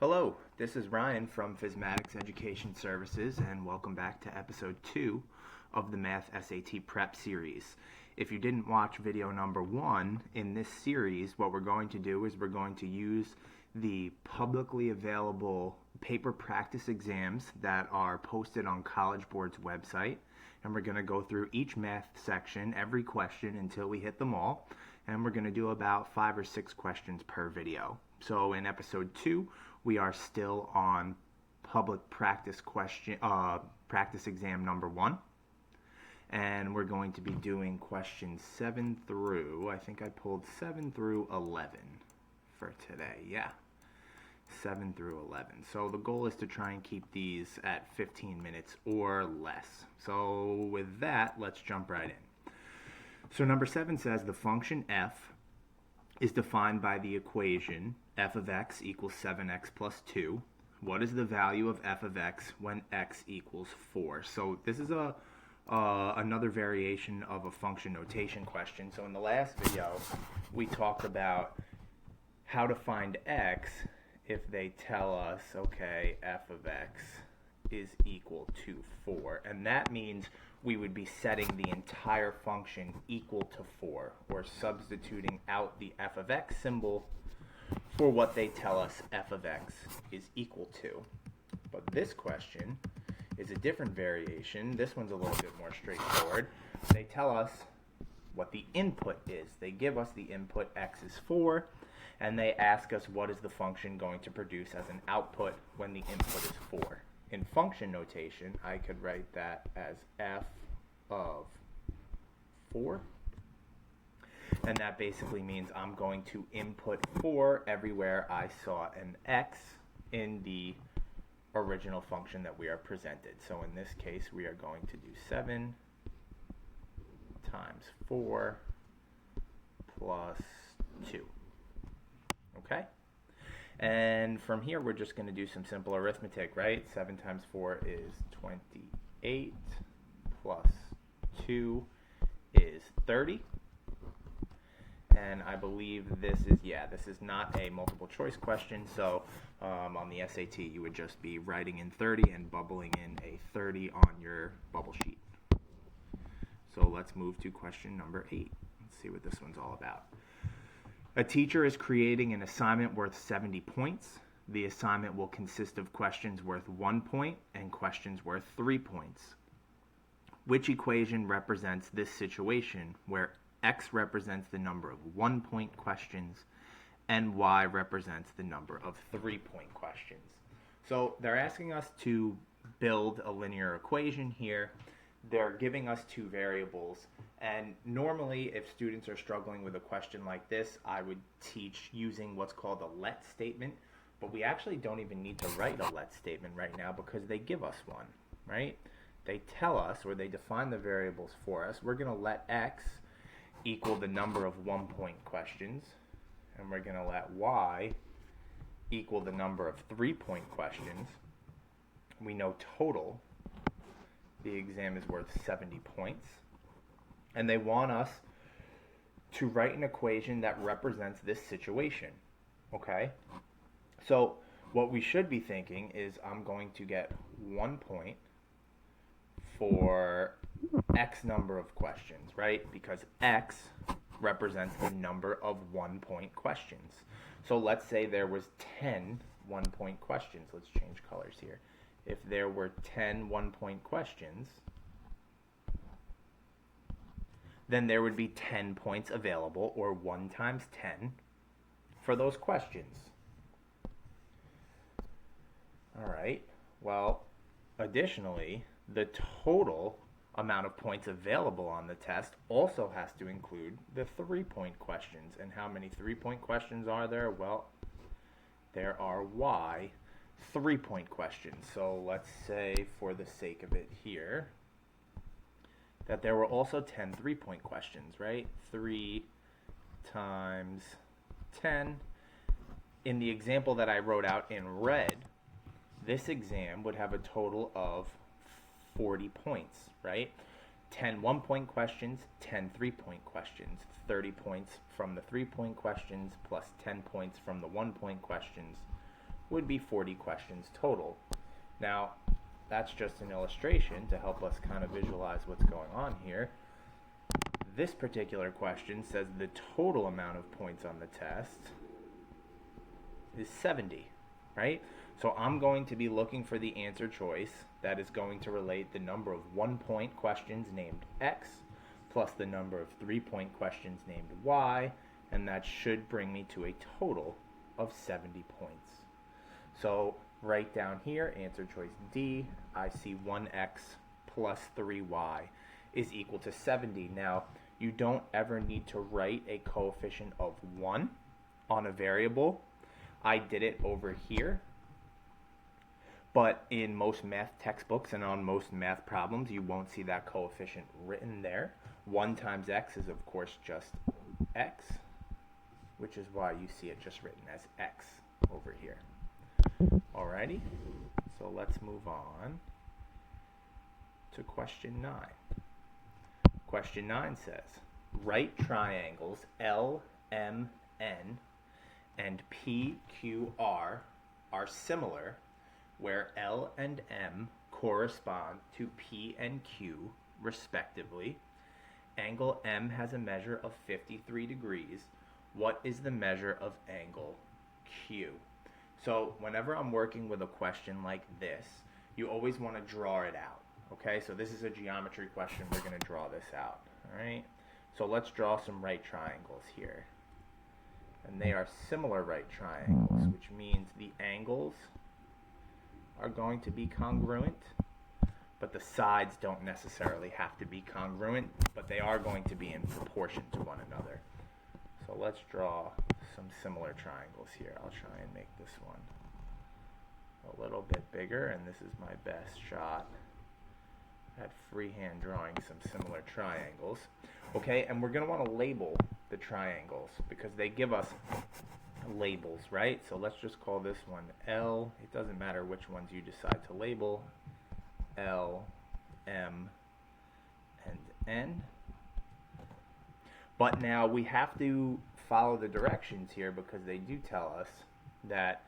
Hello, this is Ryan from Physmatics Education Services, and welcome back to episode 2 of the Math SAT Prep series. If you didn't watch video number 1 in this series, what we're going to do is we're going to use the publicly available paper practice exams that are posted on College Board's website, and we're going to go through each math section, every question, until we hit them all, and we're going to do about 5 or 6 questions per video. So in episode 2, we are still on public practice exam number 1. And we're going to be doing questions 7 through, I think I pulled 7 through 11 for today. Yeah, 7 through 11. So the goal is to try and keep these at 15 minutes or less. So with that, let's jump right in. So number 7 says the function f is defined by the equation f of x equals 7x plus 2. What is the value of f of x when x equals 4? So this is another variation of a function notation question. So in the last video, we talked about how to find x if they tell us, okay, f of x is equal to 4. And that means we would be setting the entire function equal to 4, or substituting out the f of x symbol for what they tell us f of x is equal to. But this question is a different variation. This one's a little bit more straightforward. They tell us what the input is. They give us the input x is 4, and they ask us what is the function going to produce as an output when the input is 4. In function notation, I could write that as f of 4. And that basically means I'm going to input 4 everywhere I saw an x in the original function that we are presented. So in this case, we are going to do 7 times 4 plus 2. Okay? And from here, we're just going to do some simple arithmetic, right? 7 times 4 is 28, plus 2 is 30. And I believe this is not a multiple choice question, so on the SAT you would just be writing in 30 and bubbling in a 30 on your bubble sheet. So let's move to question number 8. Let's see what this one's all about. A teacher is creating an assignment worth 70 points. The assignment will consist of questions worth 1 point and questions worth 3 points. Which equation represents this situation where x represents the number of 1-point questions and y represents the number of 3-point questions? So they're asking us to build a linear equation here. They're giving us 2 variables, and normally if students are struggling with a question like this, I would teach using what's called a let statement, but we actually don't even need to write a let statement right now because they give us one, right? They tell us, or they define the variables for us. We're going to let x equal the number of 1-point questions, and we're going to let y equal the number of 3-point questions. We know total, the exam is worth 70 points, and they want us to write an equation that represents this situation, okay? So what we should be thinking is I'm going to get 1 point for x number of questions, right? Because x represents the number of 1-point questions. So let's say there was 10 1-point questions. Let's change colors here. If there were 10 1-point questions, then there would be 10 points available, or 1 times 10, for those questions. All right. Well, additionally, the total amount of points available on the test also has to include the 3-point questions. And how many 3-point questions are there? Well, there are y 3-point questions. So let's say, for the sake of it here, that there were also 10 3-point questions, right? 3 times 10. In the example that I wrote out in red, this exam would have a total of 40 points, right? 10 1-point questions, 10 3-point questions, 30 points from the 3-point questions, plus 10 points from the 1-point questions, would be 40 questions total. Now, that's just an illustration to help us kind of visualize what's going on here. This particular question says the total amount of points on the test is 70, right? So I'm going to be looking for the answer choice that is going to relate the number of 1-point questions named X plus the number of 3-point questions named Y, and that should bring me to a total of 70 points. So right down here, answer choice D, I see 1X plus 3Y is equal to 70. Now, you don't ever need to write a coefficient of 1 on a variable. I did it over here. But in most math textbooks and on most math problems, you won't see that coefficient written there. 1 times x is, of course, just x, which is why you see it just written as x over here. Alrighty, so let's move on to question 9. Question 9 says, right triangles LMN and PQR are similar where L and M correspond to P and Q respectively. Angle M has a measure of 53 degrees. What is the measure of angle Q? So whenever I'm working with a question like this, you always want to draw it out. Okay, so this is a geometry question. We're going to draw this out. All right, so let's draw some right triangles here. And they are similar right triangles, which means the angles are going to be congruent, but the sides don't necessarily have to be congruent, but they are going to be in proportion to one another. So let's draw some similar triangles here. I'll try and make this one a little bit bigger, and this is my best shot at freehand drawing some similar triangles. Okay, and we're going to want to label the triangles because they give us labels, right? So let's just call this one L. It doesn't matter which ones you decide to label. L, M, and N. But now we have to follow the directions here because they do tell us that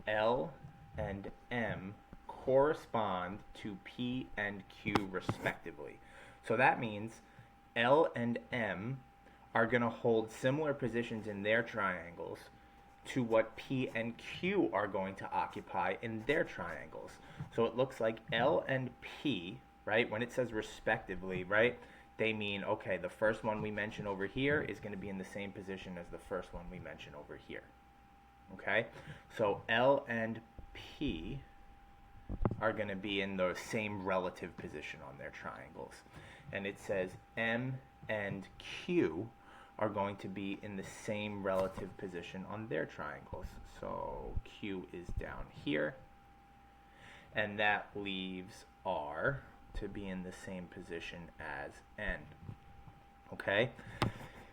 L and M correspond to P and Q respectively. So that means L and M are going to hold similar positions in their triangles to what P and Q are going to occupy in their triangles. So it looks like L and P, right, when it says respectively, right, they mean, okay, the first one we mention over here is going to be in the same position as the first one we mention over here. Okay, so L and P are going to be in the same relative position on their triangles. And it says M and Q are going to be in the same relative position on their triangles. So Q is down here, and that leaves R to be in the same position as N. Okay?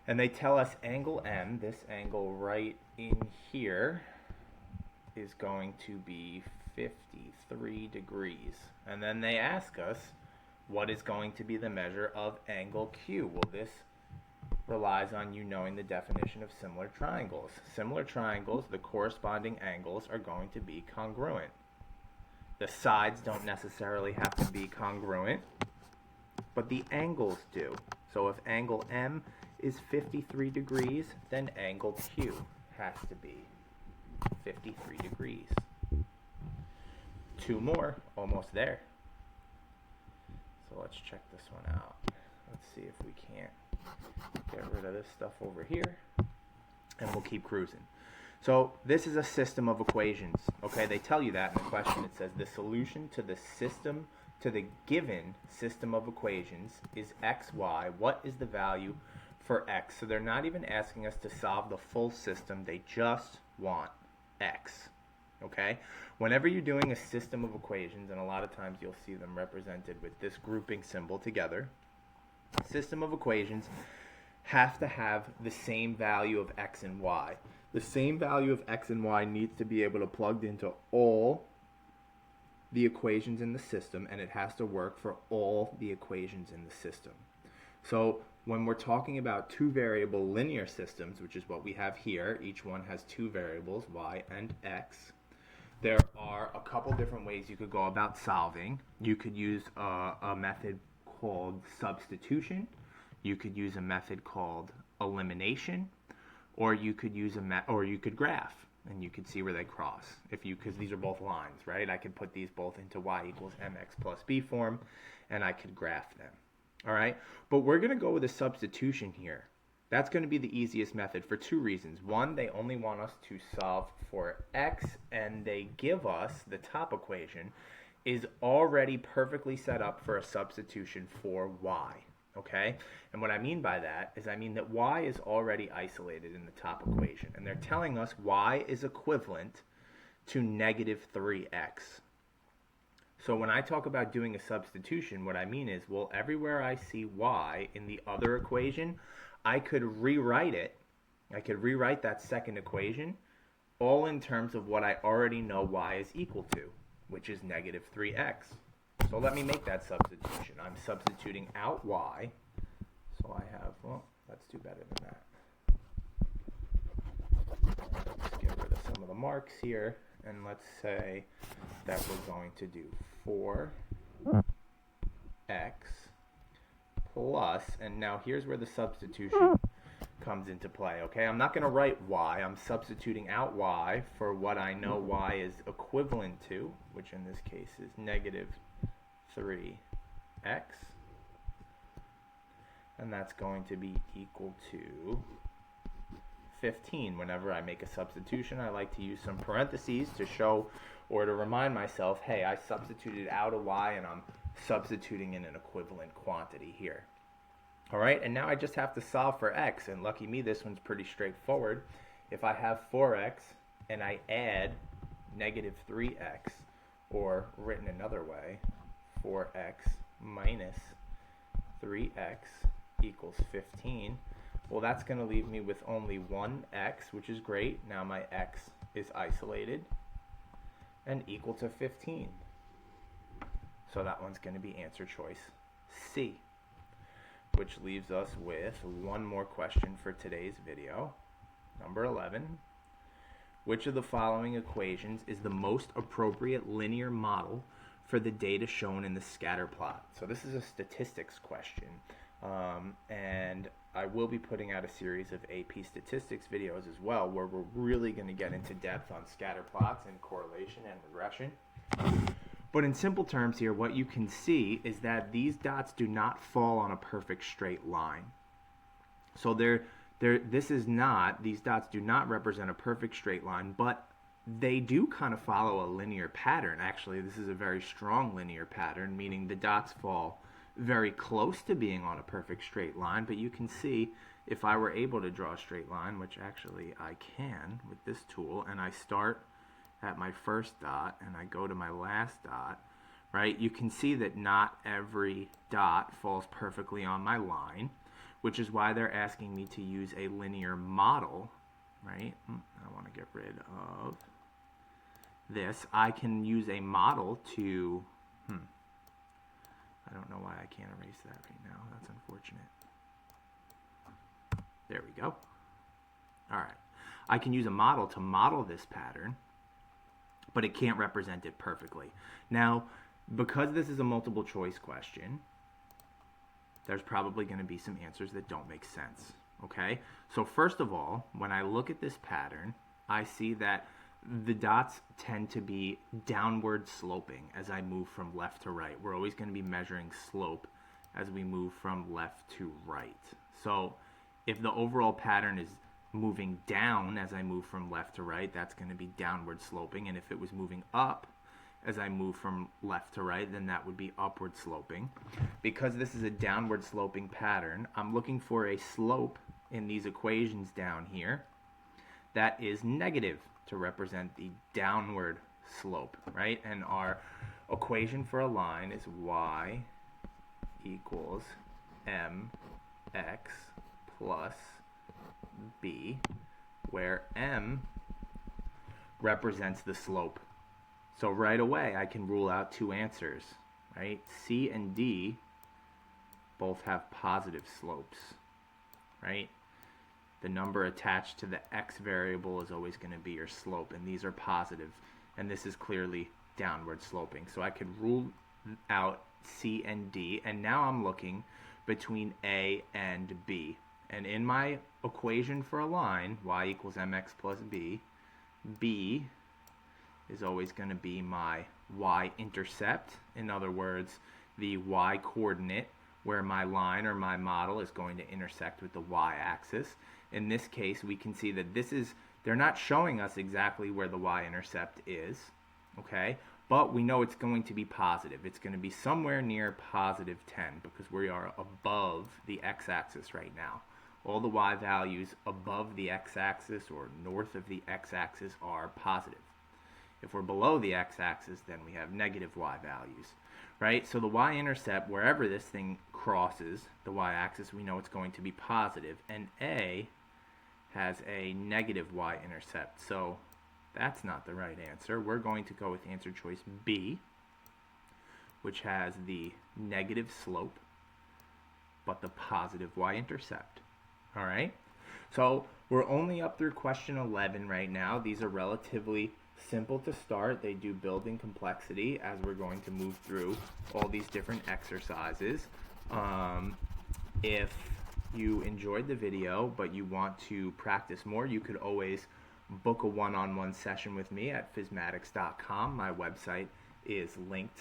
And they tell us angle M, this angle right in here, is going to be 53 degrees. And then they ask us, what is going to be the measure of angle Q? Well, this relies on you knowing the definition of similar triangles. Similar triangles, the corresponding angles are going to be congruent. The sides don't necessarily have to be congruent, but the angles do. So if angle M is 53 degrees, then angle Q has to be 53 degrees. 2 more, almost there. So let's check this one out. Let's see if we can't get rid of this stuff over here, and we'll keep cruising. So this is a system of equations. Okay, they tell you that in the question. It says the solution to the given system of equations is xy. What is the value for x? So they're not even asking us to solve the full system. They just want x. Okay? Whenever you're doing a system of equations, and a lot of times you'll see them represented with this grouping symbol together, system of equations have to have the same value of x and y. The same value of x and y needs to be able to plug into all the equations in the system, and it has to work for all the equations in the system. So when we're talking about 2 variable linear systems, which is what we have here, each one has 2 variables, y and x, There are a couple different ways you could go about solving. You could use a method called substitution. You could use a method called elimination, or you could use or you could graph, and you could see where they cross. Because these are both lines, right? I could put these both into y equals mx plus b form, and I could graph them. All right, but we're going to go with a substitution here. That's going to be the easiest method for two reasons. One, they only want us to solve for x, and they give us the top equation is already perfectly set up for a substitution for y. Okay? And what I mean by that is I mean that y is already isolated in the top equation. And they're telling us y is equivalent to negative 3x. So when I talk about doing a substitution, what I mean is, well, everywhere I see y in the other equation, I could rewrite it. I could rewrite that second equation all in terms of what I already know y is equal to, which is negative 3x. So let me make that substitution. I'm substituting out y. So I have, well, let's do better than that. Let's get rid of some of the marks here. And let's say that we're going to do 4x plus, and now here's where the substitution comes into play, okay? I'm not going to write y. I'm substituting out y for what I know y is equivalent to, which in this case is negative 3x. And that's going to be equal to 15. Whenever I make a substitution, I like to use some parentheses to show or to remind myself, hey, I substituted out a y and I'm substituting in an equivalent quantity here. All right, and now I just have to solve for x, and lucky me, this one's pretty straightforward. If I have 4x and I add negative 3x, or written another way, 4x minus 3x equals 15, well, that's going to leave me with only one x, which is great. Now my x is isolated and equal to 15. So that one's going to be answer choice C, which leaves us with one more question for today's video. Number 11. Which of the following equations is the most appropriate linear model for the data shown in the scatter plot? So this is a statistics question. And I will be putting out a series of AP statistics videos as well, where we're really going to get into depth on scatter plots and correlation and regression. But in simple terms here, what you can see is that these dots do not fall on a perfect straight line. So these dots do not represent a perfect straight line, but they do kind of follow a linear pattern. Actually, this is a very strong linear pattern, meaning the dots fall very close to being on a perfect straight line, but you can see if I were able to draw a straight line, which actually I can with this tool, and I start at my first dot and I go to my last dot, right? You can see that not every dot falls perfectly on my line, which is why they're asking me to use a linear model, right? I want to get rid of this. I can use a model to, I don't know why I can't erase that right now. That's unfortunate. There we go. All right. I can use a model to model this pattern, but it can't represent it perfectly. Now, because this is a multiple choice question, there's probably going to be some answers that don't make sense, okay? So first of all, when I look at this pattern, I see that the dots tend to be downward sloping as I move from left to right. We're always going to be measuring slope as we move from left to right. So if the overall pattern is moving down as I move from left to right, that's going to be downward sloping. And if it was moving up as I move from left to right, then that would be upward sloping. Because this is a downward sloping pattern, I'm looking for a slope in these equations down here that is negative to represent the downward slope, right? And our equation for a line is y equals mx plus b, where m represents the slope. So right away I can rule out two answers, right? C and D both have positive slopes, right? The number attached to the x variable is always going to be your slope, and these are positive. and this is clearly downward sloping. So I could rule out C and D, and now I'm looking between A and B. And in my equation for a line, y equals mx plus b, b is always going to be my y-intercept. In other words, the y-coordinate where my line or my model is going to intersect with the y-axis. In this case, we can see that they're not showing us exactly where the y-intercept is, okay? But we know it's going to be positive. It's going to be somewhere near positive 10 because we are above the x-axis right now. All the y values above the x-axis or north of the x-axis are positive. If we're below the x-axis, then we have negative y values, right? So the y-intercept, wherever this thing crosses the y-axis, we know it's going to be positive. And A has a negative y-intercept, so that's not the right answer. We're going to go with answer choice B, which has the negative slope, but the positive y-intercept. All right? So we're only up through question 11 right now. These are relatively simple to start. They do build in complexity as we're going to move through all these different exercises. If you enjoyed the video but you want to practice more, you could always book a one-on-one session with me at physmatics.com. My website is linked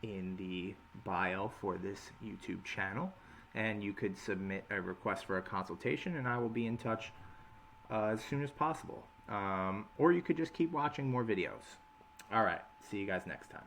in the bio for this YouTube channel, and you could submit a request for a consultation and I will be in touch as soon as possible. Or you could just keep watching more videos. All right, see you guys next time.